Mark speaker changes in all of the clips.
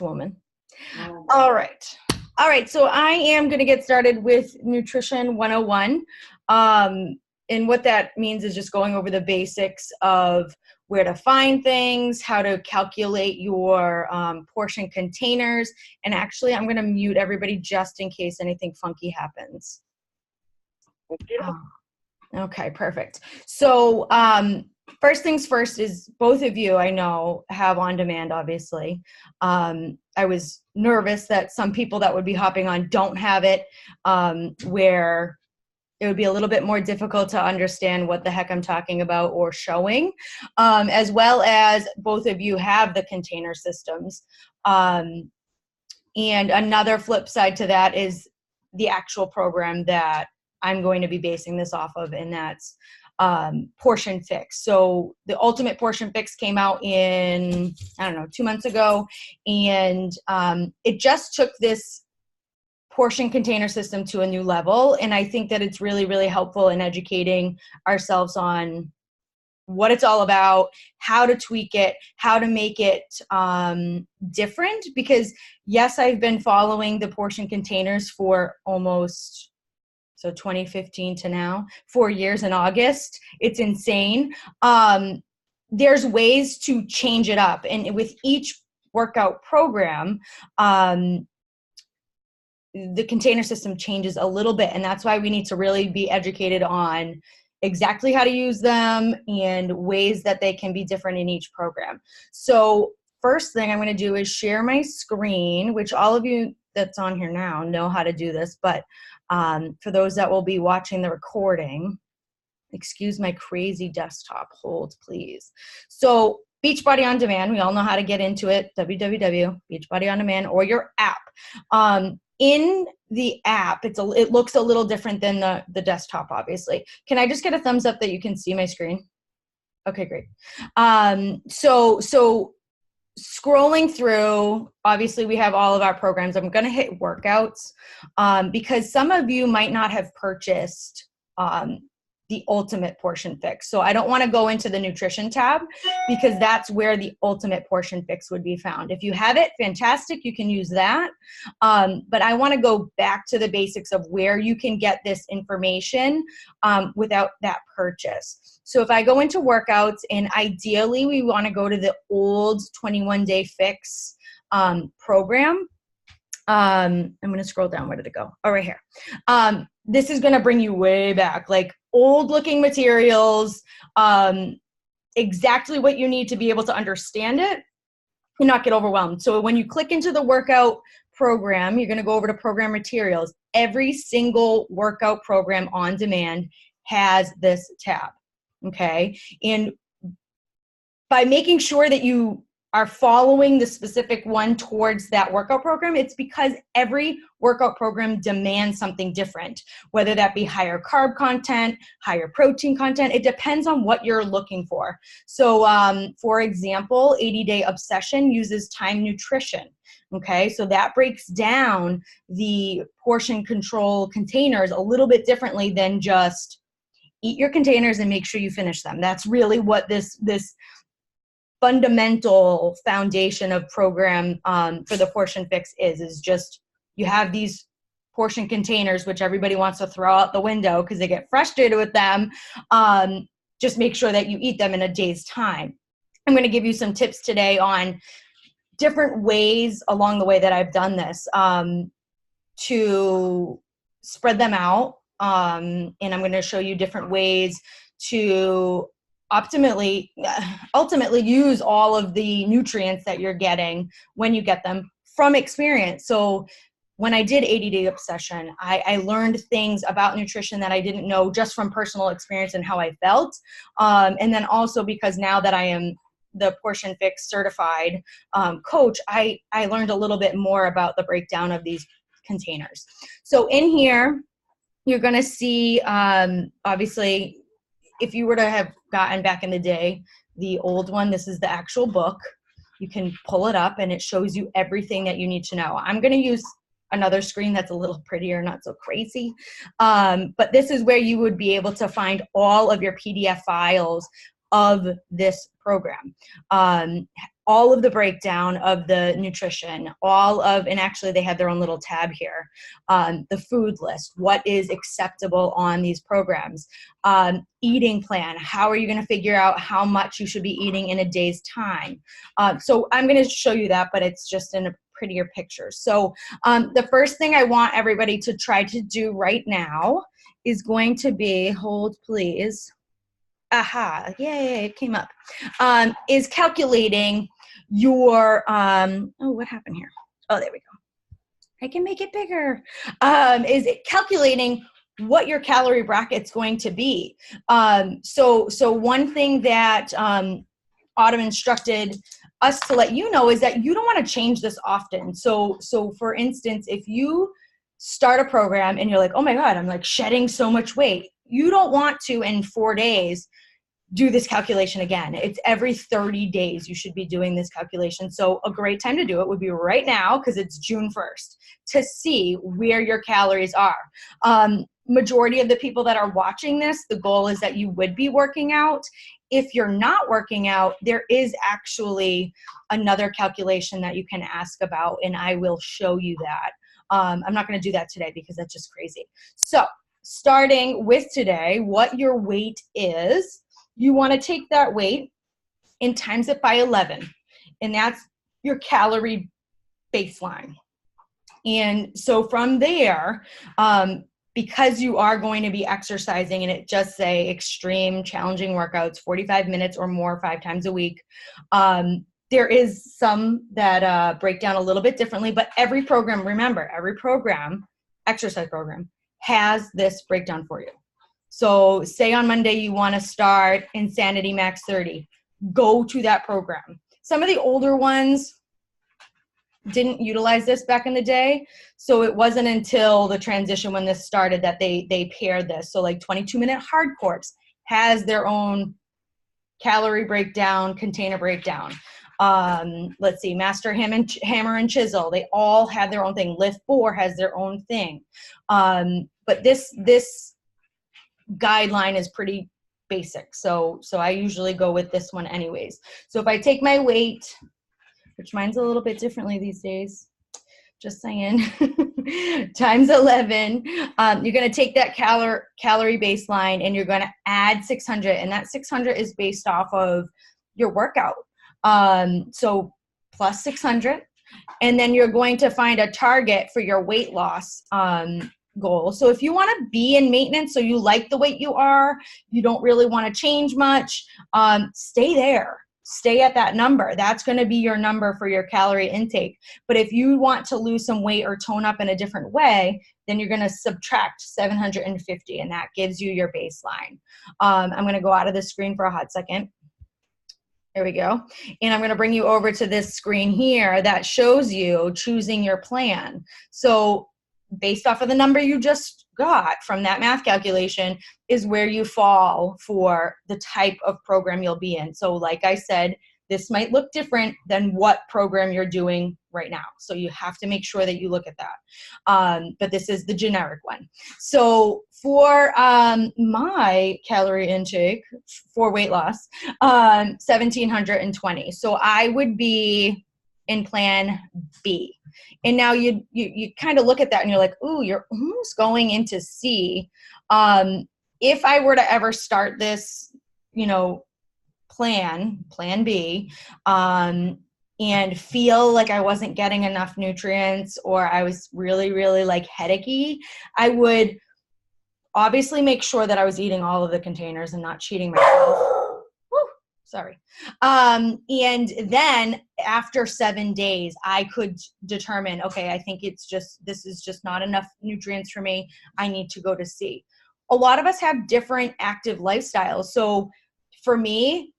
Speaker 1: honest woman. All right. All right. So I am going to get started with Nutrition 101. And what that means is just going over the basics of where to find things, how to calculate your portion containers. And actually, I'm going to mute everybody just in case anything funky happens. Okay, perfect. So first things first is both of you, I know, have on demand, obviously. I was nervous that some people that would be hopping on don't have it, where it would be a little bit more difficult to understand what the heck I'm talking about or showing, as well as both of you have the container systems. And another flip side to that is the actual program that I'm going to be basing this off of, and that's Portion Fix. So the Ultimate Portion Fix came out in, 2 months ago, and it just took this portion container system to a new level. And I think that it's really, really helpful in educating ourselves on what it's all about, how to tweak it, how to make it different. Because yes, I've been following the portion containers for almost, so 2015 to now, 4 years in August. It's insane. There's ways to change it up. And with each workout program, the container system changes a little bit. And that's why we need to really be educated on exactly how to use them and ways that they can be different in each program. So first thing I'm going to do is share my screen, which all of you that's on here now know how to do this. But for those that will be watching the recording, excuse my crazy desktop, hold please. So Beachbody On Demand, we all know how to get into it, www.beachbody On Demand, or your app. In the app, it looks a little different than the desktop, obviously. Can I just get a thumbs up that you can see my screen? Okay, great. So scrolling through, obviously we have all of our programs. I'm going to hit workouts because some of you might not have purchased the Ultimate Portion Fix. So I don't want to go into the nutrition tab because that's where the Ultimate Portion Fix would be found. If you have it, fantastic, you can use that. But I want to go back to the basics of where you can get this information without that purchase. So if I go into workouts, and ideally we want to go to the old 21-day fix program. I'm going to scroll down. Where did it go? Oh, right here. This is going to bring you way back, like old looking materials, exactly what you need to be able to understand it and not get overwhelmed. So when you click into the workout program, you're going to go over to program materials. Every single workout program on demand has this tab. Okay. And by making sure that you are following the specific one towards that workout program, it's because every workout program demands something different, whether that be higher carb content, higher protein content. It depends on what you're looking for. So for example, 80-Day Obsession uses time nutrition. Okay, so that breaks down the portion control containers a little bit differently than just eat your containers and make sure you finish them. That's really what this fundamental foundation of program for the Portion Fix is just you have these portion containers, which everybody wants to throw out the window because they get frustrated with them. Just make sure that you eat them in a day's time. I'm going to give you some tips today on different ways along the way that I've done this to spread them out. And I'm going to show you different ways to ultimately use all of the nutrients that you're getting when you get them from experience. So when I did 80-Day Obsession, I learned things about nutrition that I didn't know just from personal experience and how I felt. And then also because now that I am the Portion Fix certified coach, I learned a little bit more about the breakdown of these containers. So in here, you're going to see, obviously, if you were to have gotten back in the day, the old one, this is the actual book. You can pull it up and it shows you everything that you need to know. I'm going to use another screen that's a little prettier, not so crazy. But this is where you would be able to find all of your PDF files of this program. all of the breakdown of the nutrition, and actually they have their own little tab here, the food list, what is acceptable on these programs, eating plan, how are you going to figure out how much you should be eating in a day's time. So I'm going to show you that, but it's just in a prettier picture. So the first thing I want everybody to try to do right now is going to be, hold please, aha, yay, it came up, is calculating your, oh, what happened here? Oh, there we go. I can make it bigger. Is it calculating what your calorie bracket's going to be? So one thing that Autumn instructed us to let you know is that you don't want to change this often. So for instance, if you start a program and you're like, oh my God, I'm like shedding so much weight, you don't want to in 4 days do this calculation again. It's every 30 days you should be doing this calculation. So a great time to do it would be right now, because it's June 1st, to see where your calories are. Majority of the people that are watching this, the goal is that you would be working out. If you're not working out, there is actually another calculation that you can ask about, and I will show you that. I'm not going to do that today because that's just crazy. So starting with today, what your weight is, you want to take that weight and times it by 11, and that's your calorie baseline. And so from there, because you are going to be exercising, and it just say extreme challenging workouts, 45 minutes or more 5 times a week, there is some that break down a little bit differently, but every program, remember, every program, exercise program, has this breakdown for you. So say on Monday you want to start Insanity Max 30, go to that program. Some of the older ones didn't utilize this back in the day, so it wasn't until the transition when this started that they paired this. So like 22-minute hardcores has their own calorie breakdown, container breakdown. Let's see, Master Hammer and Chisel, they all have their own thing. Lift 4 has their own thing. But this guideline is pretty basic. So I usually go with this one anyways. So if I take my weight, which mine's a little bit differently these days, just saying, times 11, you're going to take that calorie baseline and you're going to add 600, and that 600 is based off of your workout. So plus 600, and then you're going to find a target for your weight loss goal. So if you want to be in maintenance, so you like the weight you are, you don't really want to change much, stay there. Stay at that number. That's going to be your number for your calorie intake. But if you want to lose some weight or tone up in a different way, then you're going to subtract 750, and that gives you your baseline. I'm going to go out of the screen for a hot second. There we go. And I'm going to bring you over to this screen here that shows you choosing your plan. So based off of the number you just got from that math calculation is where you fall for the type of program you'll be in. So like I said, this might look different than what program you're doing right now. So you have to make sure that you look at that. But this is the generic one. So for my calorie intake for weight loss, 1,720. So I would be in plan B. And now you kind of look at that and you're like, ooh, you're almost going into C. If I were to ever start this, plan B, and feel like I wasn't getting enough nutrients, or I was really, really like headachy, I would obviously make sure that I was eating all of the containers and not cheating myself. Sorry. And then after 7 days, I could determine, okay, I think this is just not enough nutrients for me. I need to go to C. A lot of us have different active lifestyles. So for me,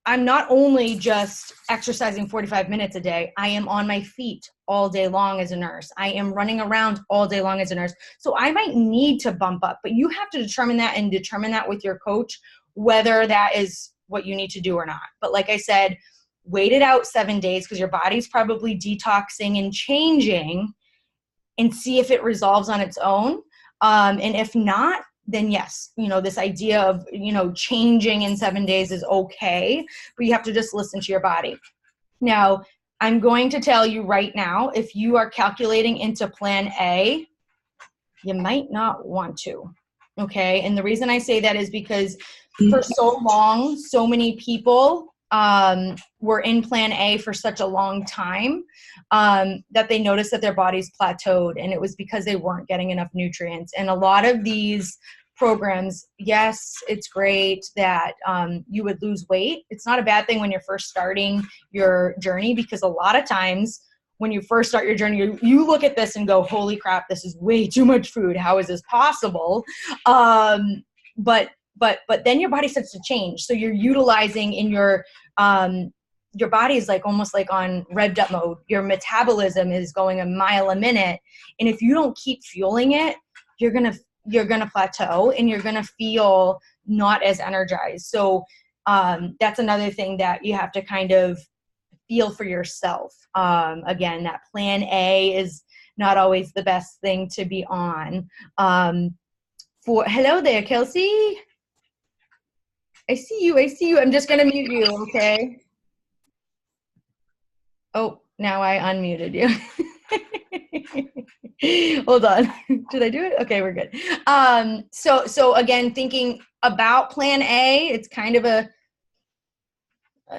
Speaker 1: I'm not only just exercising 45 minutes a day, I am on my feet all day long as a nurse. I am running around all day long as a nurse. So I might need to bump up, but you have to determine that with your coach, whether that is what you need to do or not. But like I said, wait it out 7 days because your body's probably detoxing and changing, and see if it resolves on its own. And if not, then yes, this idea of, changing in 7 days is okay, but you have to just listen to your body. Now, I'm going to tell you right now, if you are calculating into plan A, you might not want to, okay? And the reason I say that is because for so long, so many people were in plan A for such a long time that they noticed that their bodies plateaued, and it was because they weren't getting enough nutrients. And a lot of these programs, yes, it's great that you would lose weight. It's not a bad thing when you're first starting your journey, because a lot of times when you first start your journey, you look at this and go, holy crap, this is way too much food. How is this possible? But then your body starts to change. So you're utilizing in your body is like almost like on revved up mode. Your metabolism is going a mile a minute. And if you don't keep fueling it, you're going to plateau and you're going to feel not as energized. So that's another thing that you have to kind of feel for yourself. Again, that plan A is not always the best thing to be on. Hello there, Kelsey. I see you. I'm just going to mute you, okay? Oh, now I unmuted you. Hold on. Did I do it? Okay, we're good. So again, thinking about plan A, it's kind of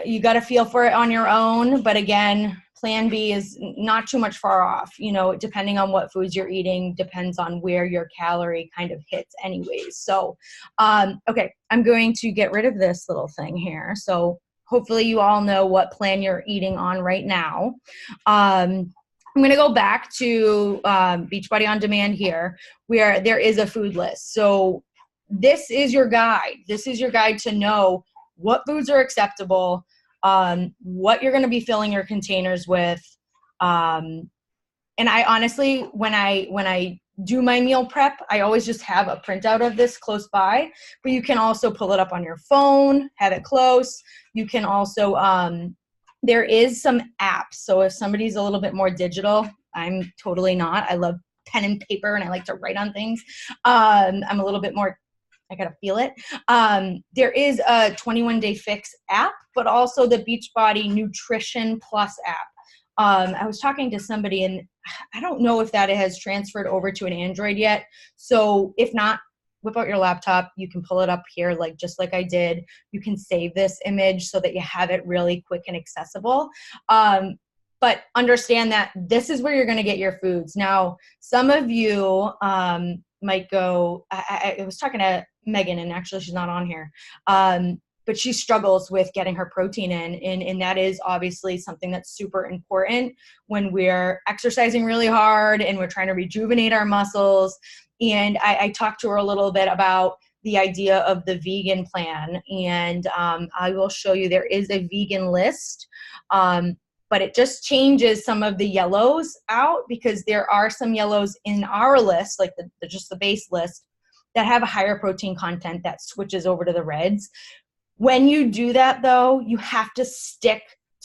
Speaker 1: you got to feel for it on your own. But again, plan B is not too much far off, depending on what foods you're eating, depends on where your calorie kind of hits anyways. So, okay, I'm going to get rid of this little thing here. So hopefully you all know what plan you're eating on right now. I'm going to go back to Beachbody On Demand here, where there is a food list. So this is your guide. This is your guide to know what foods are acceptable, what you're going to be filling your containers with. And I honestly, when I do my meal prep, I always just have a printout of this close by, but you can also pull it up on your phone, have it close. You can also, there is some apps. So if somebody's a little bit more digital, I'm totally not. I love pen and paper and I like to write on things. I'm a little bit more, I gotta feel it. There is a 21-Day Fix app, but also the Beachbody Nutrition Plus app. I was talking to somebody and I don't know if that has transferred over to an Android yet. So if not, whip out your laptop. You can pull it up here, just like I did. You can save this image so that you have it really quick and accessible. But understand that this is where you're going to get your foods. Now, some of you might go, I was talking to Megan, and actually she's not on here, but she struggles with getting her protein in, and that is obviously something that's super important when we're exercising really hard and we're trying to rejuvenate our muscles. And I talked to her a little bit about the idea of the vegan plan, and I will show you there is a vegan list, but it just changes some of the yellows out, because there are some yellows in our list, like just the base list, that have a higher protein content that switches over to the reds. When you do that, though, you have to stick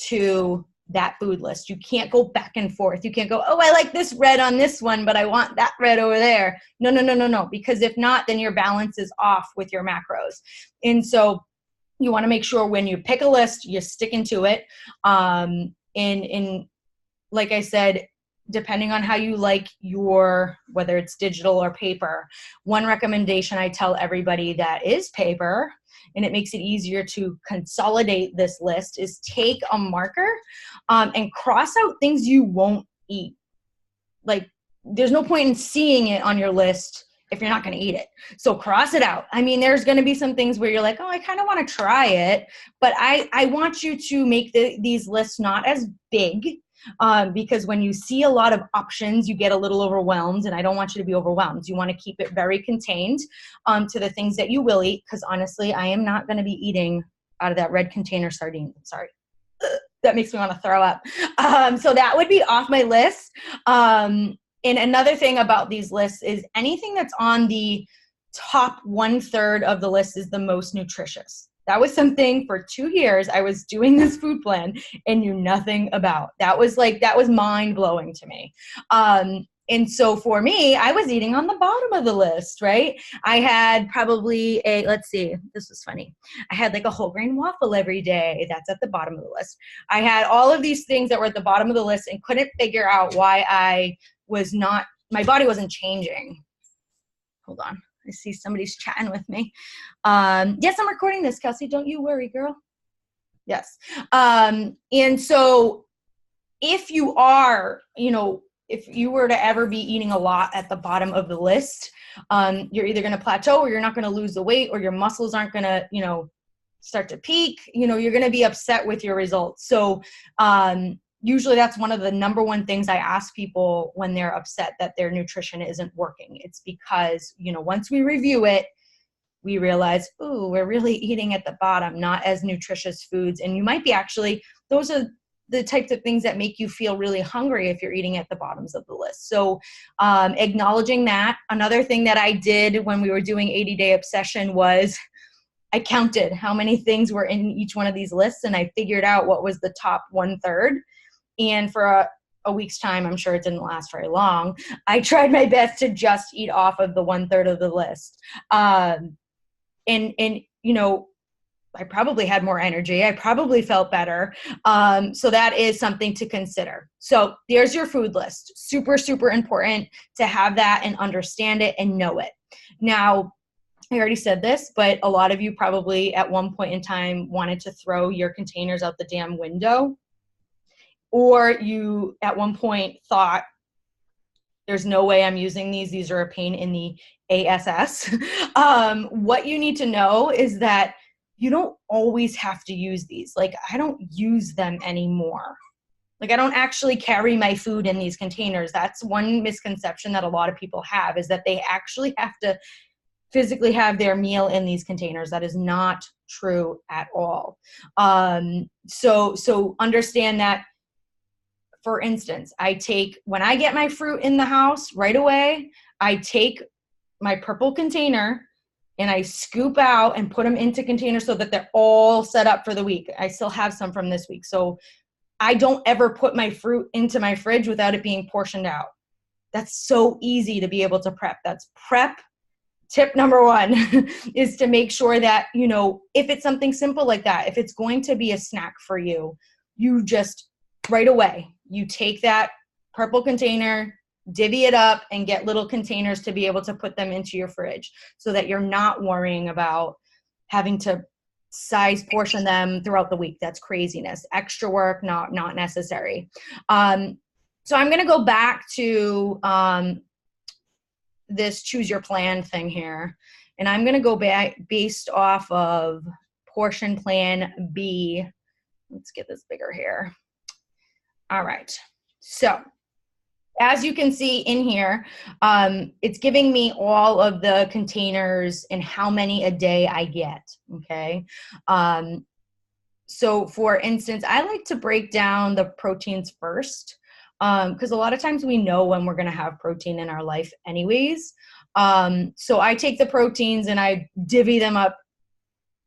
Speaker 1: to that food list. You can't go back and forth. You can't go, oh, I like this red on this one, but I want that red over there. No. Because if not, then your balance is off with your macros. And so you want to make sure when you pick a list, you stick into it. In like I said, depending on how you like whether it's digital or paper, one recommendation I tell everybody that is paper, and it makes it easier to consolidate this list, is take a marker and cross out things you won't eat. Like, there's no point in seeing it on your list if you're not going to eat it. So cross it out. I mean, there's going to be some things where you're like, oh, I kind of want to try it, but I want you to make these lists not as big, because when you see a lot of options, you get a little overwhelmed, and I don't want you to be overwhelmed. You want to keep it very contained to the things that you will eat, because honestly, I am not going to be eating out of that red container sardine. Sorry. That makes me want to throw up. So that would be off my list. And another thing about these lists is anything that's on the top 1/3 of the list is the most nutritious. That was something for 2 years I was doing this food plan and knew nothing about. That was mind blowing to me. And so for me, I was eating on the bottom of the list, right? I had probably let's see, this was funny. I had like a whole grain waffle every day. That's at the bottom of the list. I had all of these things that were at the bottom of the list and couldn't figure out why my body wasn't changing. Hold on. I see somebody's chatting with me. Yes, I'm recording this, Kelsey. Don't you worry, girl. Yes. And so if you are, if you were to ever be eating a lot at the bottom of the list, you're either going to plateau or you're not going to lose the weight, or your muscles aren't going to, start to peak. You're going to be upset with your results. So usually that's one of the number one things I ask people when they're upset that their nutrition isn't working. It's because, once we review it, we realize, ooh, we're really eating at the bottom, not as nutritious foods. And you might be those are the types of things that make you feel really hungry if you're eating at the bottoms of the list. So acknowledging that. Another thing that I did when we were doing 80-Day Obsession was I counted how many things were in each one of these lists, and I figured out what was the top 1/3. And for a week's time, I'm sure it didn't last very long, I tried my best to just eat off of the 1/3 of the list. I probably had more energy. I probably felt better. So that is something to consider. So there's your food list. Super, super important to have that and understand it and know it. Now, I already said this, but a lot of you probably at one point in time wanted to throw your containers out the damn window. Or you at one point thought, there's no way I'm using these. These are a pain in the ASS. What you need to know is that you don't always have to use these. Like, I don't use them anymore. Like, I don't actually carry my food in these containers. That's one misconception that a lot of people have, is that they actually have to physically have their meal in these containers. That is not true at all. So understand that. For instance, when I get my fruit in the house right away, I take my purple container and I scoop out and put them into containers so that they're all set up for the week. I still have some from this week. So I don't ever put my fruit into my fridge without it being portioned out. That's so easy to be able to prep. That's prep. Tip number 1 is to make sure that, if it's something simple like that, if it's going to be a snack for you, you just right away, you take that purple container, divvy it up, and get little containers to be able to put them into your fridge so that you're not worrying about having to size portion them throughout the week. That's craziness. Extra work, not necessary. So I'm going to go back to this choose your plan thing here. And I'm going to go back based off of portion plan B. Let's get this bigger here. All right. So as you can see in here, it's giving me all of the containers and how many a day I get. Okay. So for instance, I like to break down the proteins first, because a lot of times we know when we're going to have protein in our life anyways. So I take the proteins and I divvy them up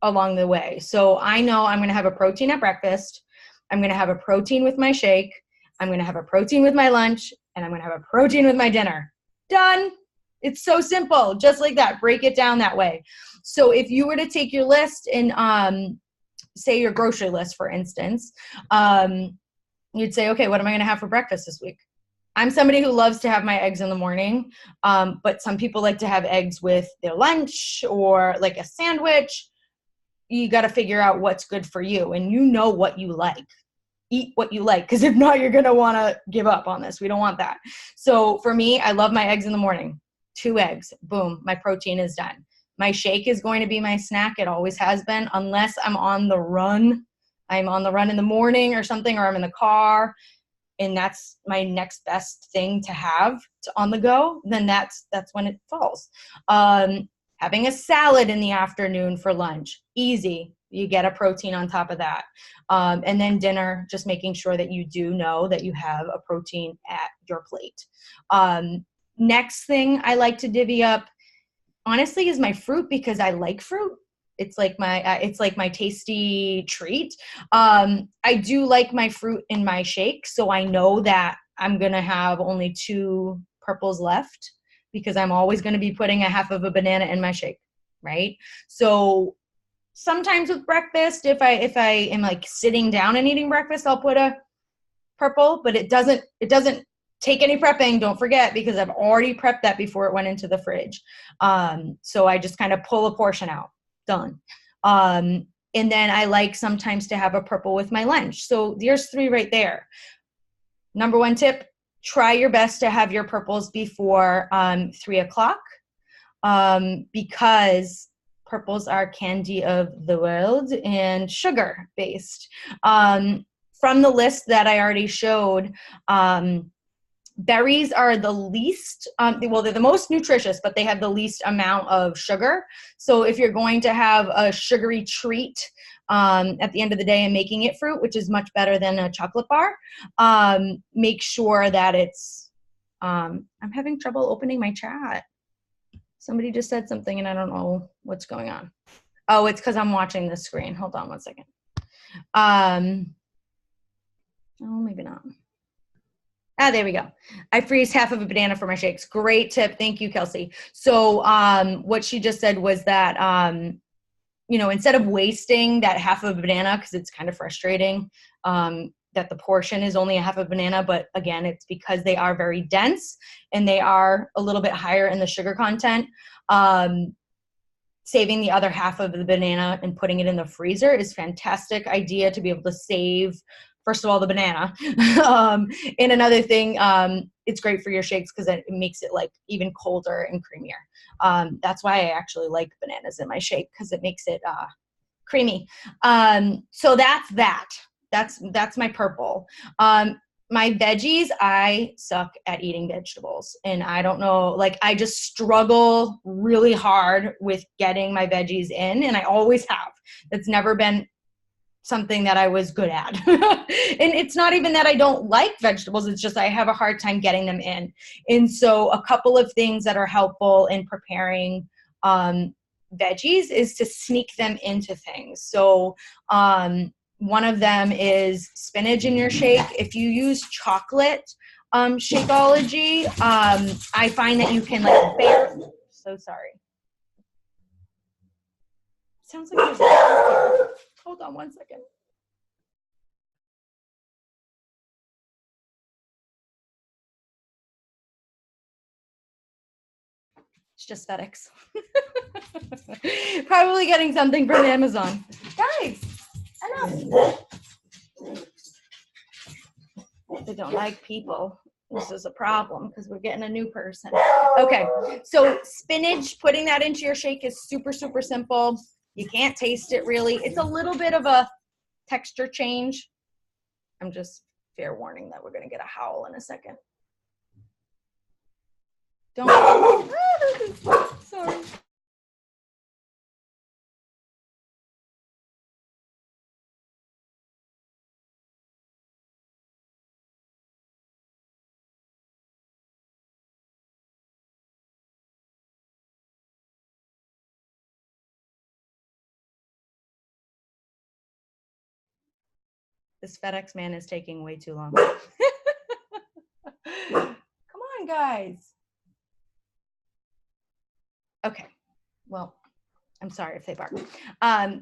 Speaker 1: along the way. So I know I'm going to have a protein at breakfast. I'm going to have a protein with my shake. I'm going to have a protein with my lunch, and I'm going to have a protein with my dinner. Done. It's so simple, just like that. Break it down that way. So if you were to take your list and say your grocery list, for instance, you'd say, okay, what am I going to have for breakfast this week? I'm somebody who loves to have my eggs in the morning, but some people like to have eggs with their lunch or like a sandwich. You got to figure out what's good for you, and you know what you like. Eat what you like, because if not, you're going to want to give up on this. We don't want that. So for me, I love my eggs in the morning. 2 eggs, boom, my protein is done. My shake is going to be my snack. It always has been, unless I'm on the run. I'm on the run in the morning or something, or I'm in the car, and that's my next best thing to have on the go, then that's when it falls. Having a salad in the afternoon for lunch, easy. You get a protein on top of that. And then dinner, just making sure that you do know that you have a protein at your plate. Next thing I like to divvy up, honestly, is my fruit, because I like fruit. It's like my tasty treat. I do like my fruit in my shake, so I know that I'm gonna have only 2 purples left because I'm always going to be putting a half of a banana in my shake, right? So sometimes with breakfast, if I am like sitting down and eating breakfast, I'll put a purple, but it doesn't take any prepping, don't forget, because I've already prepped that before it went into the fridge. So I just kind of pull a portion out, done. And then I like sometimes to have a purple with my lunch. So there's 3 right there. Number 1 tip, try your best to have your purples before 3 o'clock, because purples are candy of the world and sugar based. From the list that I already showed, berries are the least, well, they're the most nutritious, but they have the least amount of sugar. So if you're going to have a sugary treat at the end of the day and making it fruit, which is much better than a chocolate bar, make sure that it's, I'm having trouble opening my chat. Somebody just said something and I don't know what's going on. Oh, it's because I'm watching the screen. Hold on one second. Oh, maybe not. There we go. I freeze half of a banana for my shakes. Great tip. Thank you, Kelsey. So what she just said was that, you know, instead of wasting that half of a banana, because it's kind of frustrating that the portion is only a half of a banana, but again, it's because they are very dense and they are a little bit higher in the sugar content. Saving the other half of the banana and putting it in the freezer is a fantastic idea to be able to save, first of all, the banana. And another thing, it's great for your shakes because it makes it like even colder and creamier. That's why I actually like bananas in my shake, because it makes it creamy. So that's that. That's my purple. My veggies, I suck at eating vegetables, and I don't know, like I just struggle really hard with getting my veggies in, and I always have. That's never been something that I was good at. And it's not even that I don't like vegetables, it's just I have a hard time getting them in. And so a couple of things that are helpful in preparing veggies is to sneak them into things. So one of them is spinach in your shake. If you use chocolate Shakeology, I find that you can like so sorry. Sounds like there's a hold on one second. It's just FedEx. Probably getting something from Amazon. Guys, enough. They don't like people. This is a problem because we're getting a new person. Okay, so spinach, putting that into your shake is super, super simple. You can't taste it really. It's a little bit of a texture change. I'm just fair warning that we're going to get a howl in a second. Don't. Sorry. This FedEx man is taking way too long. Come on, guys. Okay. Well, I'm sorry if they bark.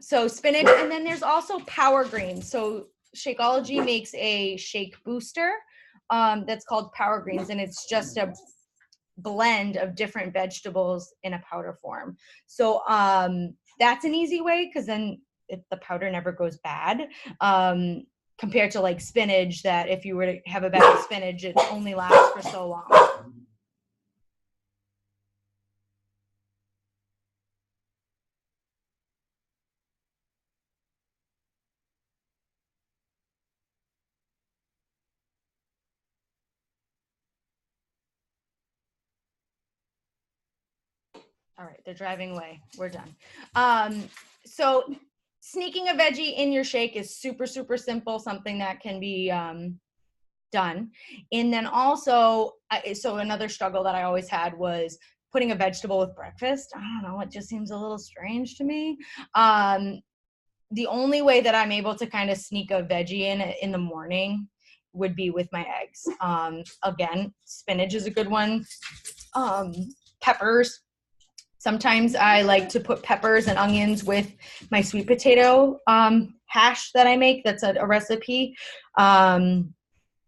Speaker 1: So spinach, and then there's also Power Greens. So Shakeology makes a shake booster that's called Power Greens, and it's just a blend of different vegetables in a powder form. So that's an easy way because then the powder never goes bad. Compared to like spinach, that if you were to have a bag of spinach, it only lasts for so long. All right, they're driving away. We're done. So sneaking a veggie in your shake is super, super simple, something that can be done. And then also, so another struggle that I always had was putting a vegetable with breakfast. I don't know, it just seems a little strange to me. The only way that I'm able to kind of sneak a veggie in the morning would be with my eggs. Again, spinach is a good one. Peppers. Sometimes I like to put peppers and onions with my sweet potato hash that I make. That's a recipe.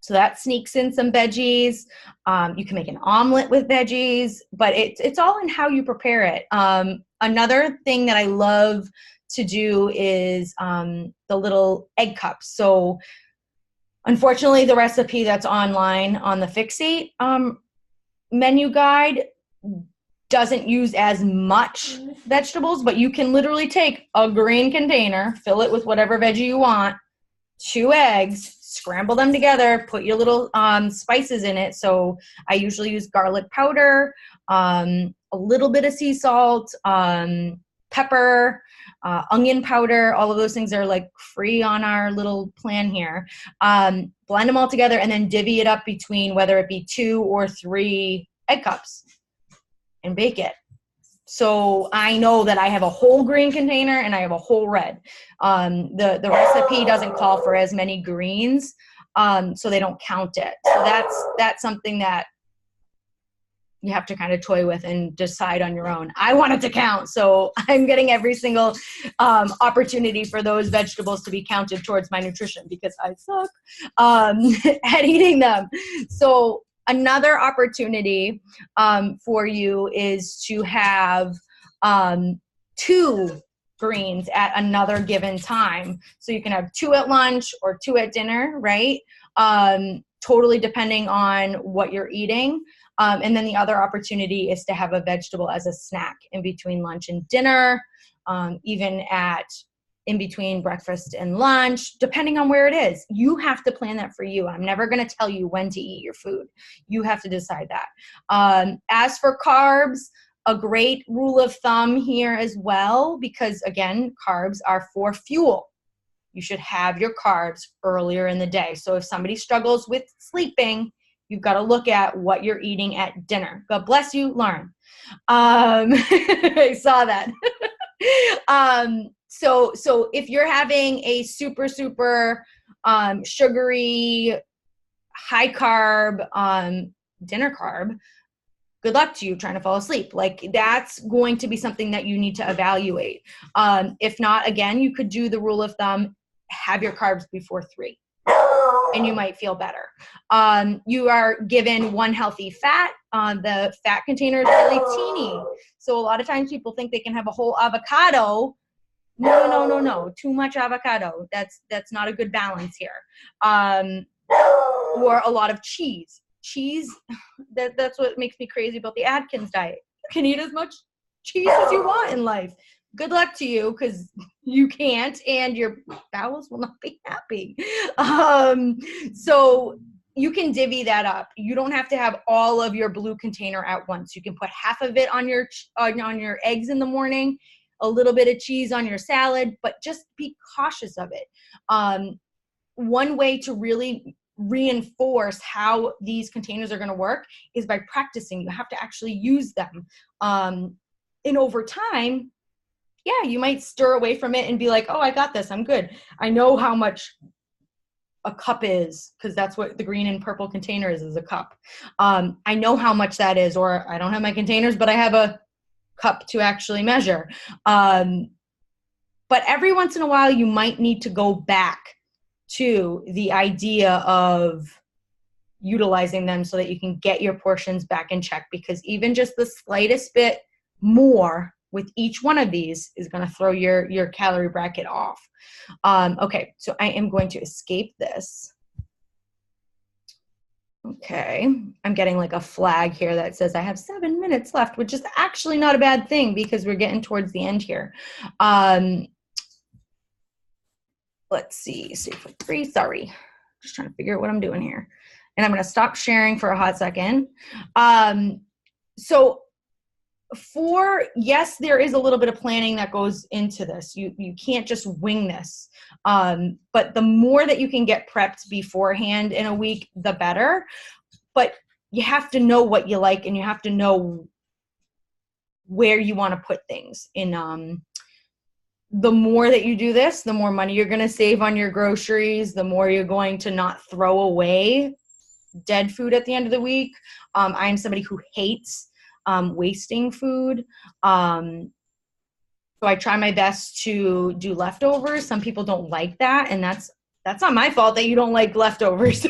Speaker 1: So that sneaks in some veggies. You can make an omelet with veggies, but it's all in how you prepare it. Another thing that I love to do is the little egg cups. So unfortunately, the recipe that's online on the Fixate menu guide doesn't use as much vegetables, but you can literally take a green container, fill it with whatever veggie you want, 2 eggs, scramble them together, put your little spices in it. So I usually use garlic powder, a little bit of sea salt, pepper, onion powder. All of those things are like free on our little plan here. Blend them all together and then divvy it up between whether it be 2 or 3 egg cups and bake it. So I know that I have a whole green container and I have a whole red. The recipe doesn't call for as many greens, so they don't count it. So that's something that you have to kind of toy with and decide on your own. I want it to count, so I'm getting every single opportunity for those vegetables to be counted towards my nutrition because I suck at eating them. So another opportunity for you is to have 2 greens at another given time. So you can have 2 at lunch or 2 at dinner, right? Totally depending on what you're eating. And then the other opportunity is to have a vegetable as a snack in between lunch and dinner, even in between breakfast and lunch, depending on where it is. You have to plan that for you. I'm never going to tell you when to eat your food. You have to decide that. As for carbs, a great rule of thumb here as well, because again, carbs are for fuel. You should have your carbs earlier in the day. So if somebody struggles with sleeping, you've got to look at what you're eating at dinner. God bless you, Lauren. I saw that. So if you're having a super sugary, high carb dinner carb, good luck to you trying to fall asleep. Like that's going to be something that you need to evaluate. If not, again, you could do the rule of thumb, have your carbs before 3 and you might feel better. You are given 1 healthy fat. The fat container is really teeny. So a lot of times people think they can have a whole avocado. No. Too much avocado. That's not a good balance here. Or a lot of cheese. Cheese, that's what makes me crazy about the Atkins diet. You can eat as much cheese as you want in life. Good luck to you because you can't and your bowels will not be happy. So you can divvy that up. You don't have to have all of your blue container at once. You can put half of it on your eggs in the morning, a little bit of cheese on your salad, but just be cautious of it. One way to really reinforce how these containers are going to work is by practicing. You have to actually use them. And over time, yeah, you might stir away from it and be like, oh, I got this. I'm good. I know how much a cup is because that's what the green and purple container is a cup. I know how much that is, or I don't have my containers, but I have a cup to actually measure. But every once in a while, you might need to go back to the idea of utilizing them so that you can get your portions back in check, because even just the slightest bit more with each one of these is going to throw your calorie bracket off. Okay, so I am going to escape this. Okay, I'm getting like a flag here that says I have 7 minutes left, which is actually not a bad thing because we're getting towards the end here. Let's see, save for free. Sorry, just trying to figure out what I'm doing here. And I'm going to stop sharing for a hot second. So yes, there is a little bit of planning that goes into this. You can't just wing this. But the more that you can get prepped beforehand in a week, the better. But you have to know what you like, and you have to know where you want to put things in the more that you do this, the more money you're going to save on your groceries, the more you're going to not throw away dead food at the end of the week. I'm somebody who hates wasting food. So I try my best to do leftovers. Some people don't like that, and that's not my fault that you don't like leftovers.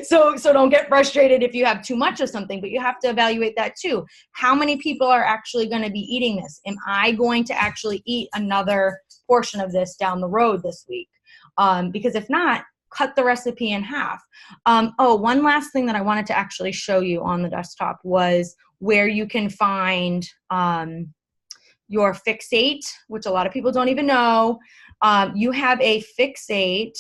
Speaker 1: So don't get frustrated if you have too much of something, but you have to evaluate that too. How many people are actually going to be eating this? Am I going to actually eat another portion of this down the road this week? Because if not, cut the recipe in half. One last thing that I wanted to actually show you on the desktop was where you can find your Fixate, which a lot of people don't even know. You have a Fixate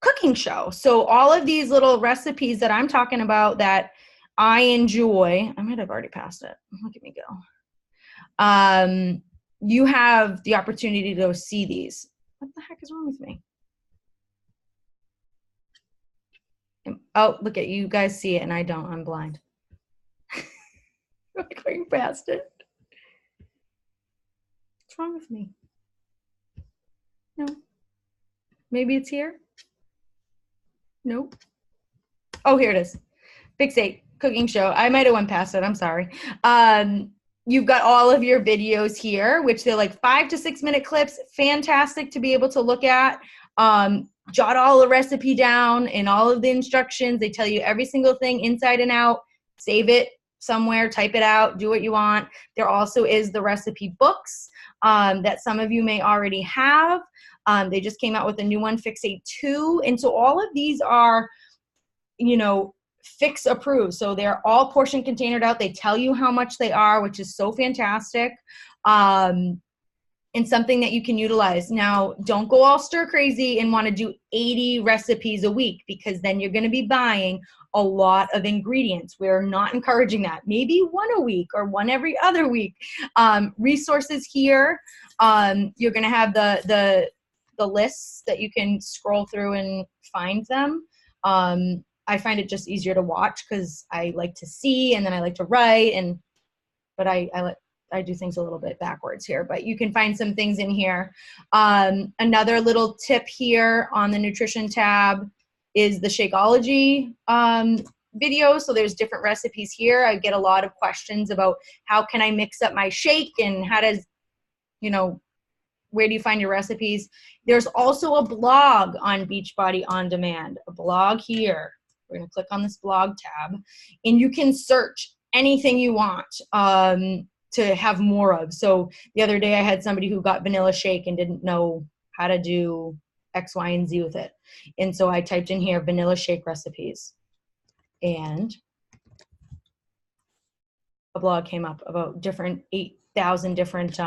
Speaker 1: cooking show. So all of these little recipes that I'm talking about that I enjoy, I might have already passed it. Look at me go. You have the opportunity to see these. What the heck is wrong with me? Oh, look at you guys see it and I don't. I'm blind. I'm going past it. What's wrong with me? No. Maybe it's here? Nope. Oh, here it is. Fixate cooking show. I might have went past it. I'm sorry. You've got all of your videos here, which they're like 5 to 6 minute clips. Fantastic to be able to look at. Jot all the recipe down and all of the instructions. They tell you every single thing inside and out. Save it somewhere, type it out, do what you want. There also is the recipe books that some of you may already have. They just came out with a new one, Fixate 2. And so all of these are, Fix approved. So they're all portion containered out. They tell you how much they are, which is so fantastic. And something that you can utilize. Now, don't go all stir crazy and want to do 80 recipes a week, because then you're going to be buying a lot of ingredients. We're not encouraging that. Maybe one a week or one every other week. Resources here. You're going to have the lists that you can scroll through and find them. I find it just easier to watch because I like to see and then I like to write, but I do things a little bit backwards here, but you can find some things in here. Another little tip here on the nutrition tab is the Shakeology video. So there's different recipes here. I get a lot of questions about how can I mix up my shake and how does, where do you find your recipes? There's also a blog on Beachbody On Demand, a blog here. We're going to click on this blog tab and you can search anything you want to have more of. So the other day I had somebody who got vanilla shake and didn't know how to do X, Y, and Z with it. And so I typed in here vanilla shake recipes and a blog came up about 8,000 different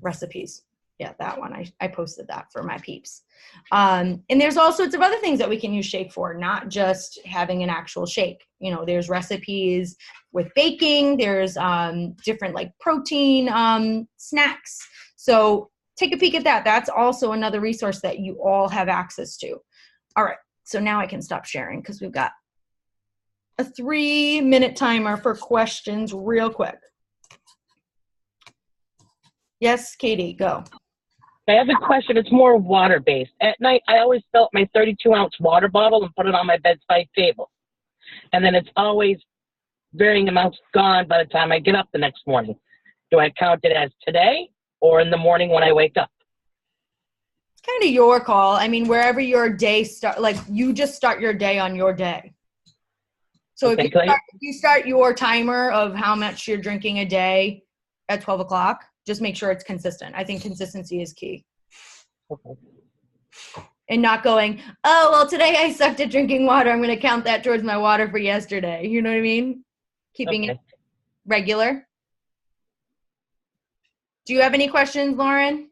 Speaker 1: recipes. Yeah, that one. I posted that for my peeps. And there's all sorts of other things that we can use shake for, not just having an actual shake. There's recipes with baking. There's different like protein snacks. So take a peek at that. That's also another resource that you all have access to. All right, so now I can stop sharing because we've got a 3-minute timer for questions real quick. Yes, Katie, go.
Speaker 2: I have a question. It's more water-based. At night, I always fill up my 32-ounce water bottle and put it on my bedside table. And then it's always varying amounts gone by the time I get up the next morning. Do I count it as today or in the morning when I wake up?
Speaker 1: It's kind of your call. I mean, wherever your day start, like you just start your day on your day. So if you start your timer of how much you're drinking a day at 12 o'clock, just make sure it's consistent. I think consistency is key.
Speaker 2: Okay.
Speaker 1: And not going, oh, well, today I sucked at drinking water. I'm going to count that towards my water for yesterday. You know what I mean? Keeping it regular. Do you have any questions, Lauren?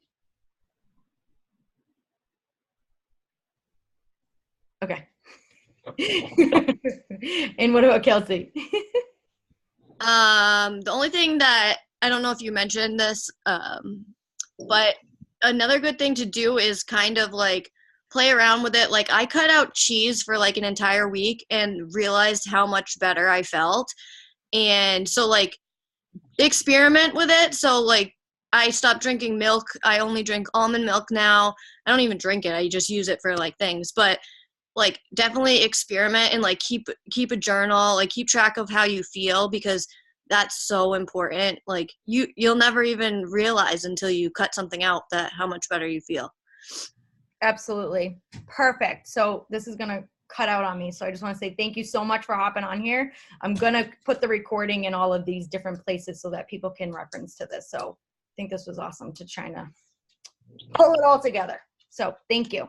Speaker 1: Okay. And what about Kelsey?
Speaker 3: The only thing that, I don't know if you mentioned this, but another good thing to do is kind of like play around with it. Like I cut out cheese for like an entire week and realized how much better I felt. And so like experiment with it. So like I stopped drinking milk. I only drink almond milk now. I don't even drink it. I just use it for like things. But like definitely experiment and like keep a journal, like keep track of how you feel, because that's so important. Like you'll never even realize until you cut something out that how much better you feel.
Speaker 1: Absolutely. Perfect. So this is going to cut out on me. So I just want to say thank you so much for hopping on here. I'm going to put the recording in all of these different places so that people can reference to this. So I think this was awesome to try to pull it all together. So thank you.